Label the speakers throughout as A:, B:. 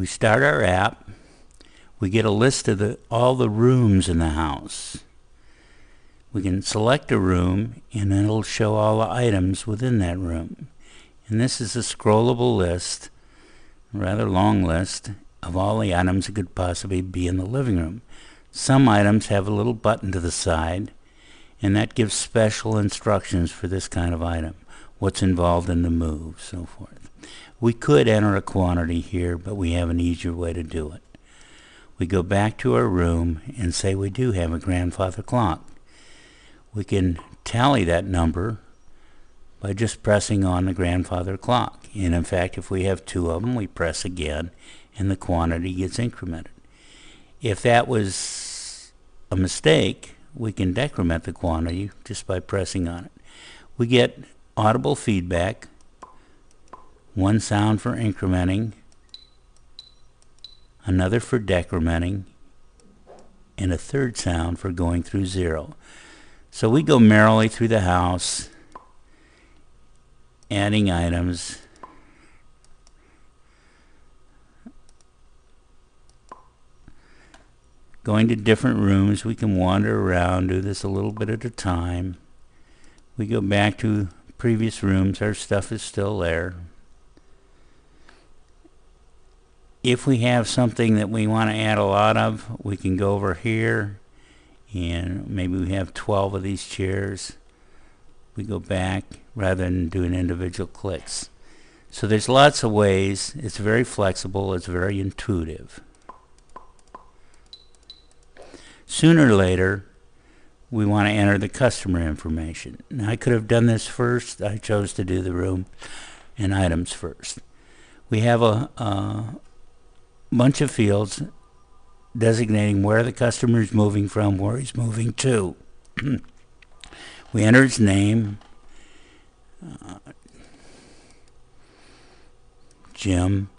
A: We start our app. We get a list of all the rooms in the house. We can select a room, and then it'll show all the items within that room. And this is a scrollable list, a rather long list, of all the items that could possibly be in the living room. Some items have a little button to the side, and that gives special instructions for this kind of item, what's involved in the move, so forth. We could enter a quantity here, but we have an easier way to do it. We go back to our room and say we do have a grandfather clock. We can tally that number by just pressing on the grandfather clock. And in fact, if we have two of them, we press again and the quantity gets incremented. If that was a mistake, we can decrement the quantity just by pressing on it. We get audible feedback, one sound for incrementing, another for decrementing, and a third sound for going through zero. So we go merrily through the house, adding items, going to different rooms. We can wander around, do this a little bit at a time. We go back to previous rooms. Our stuff is still there. If we have something that we want to add a lot of, we can go over here, and maybe we have 12 of these chairs. We go back rather than doing individual clicks. So there's lots of ways. It's very flexible. It's very intuitive. Sooner or later, we want to enter the customer information. Now, I could have done this first. I chose to do the room and items first. We have a bunch of fields designating where the customer is moving from, where he's moving to. We enter his name, Jim,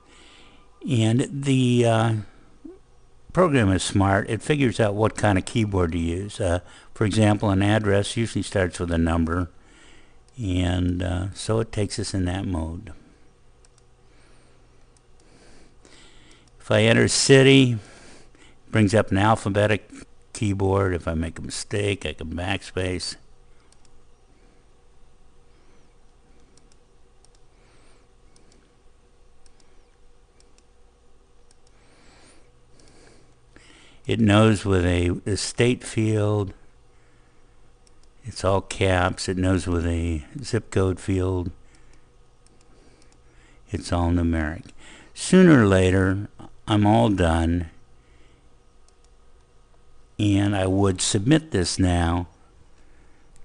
A: and the program is smart. It figures out what kind of keyboard to use. For example, an address usually starts with a number, and so it takes us in that mode. If I enter city, it brings up an alphabetic keyboard. If I make a mistake, I can backspace. It knows with a state field, it's all caps. It knows with a zip code field, it's all numeric. Sooner or later, I'm all done, and I would submit this now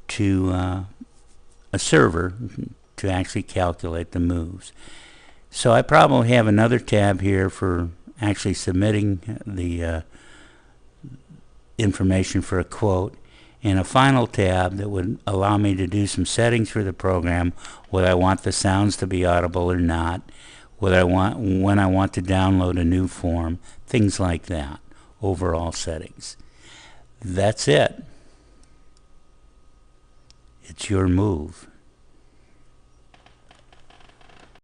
A: to a server to actually calculate the moves. So I probably have another tab here for actually submitting the information for a quote, and a final tab that would allow me to do some settings for the program, whether I want the sounds to be audible or not, when I want to download a new form, things like that. Overall settings. That's it. It's your move.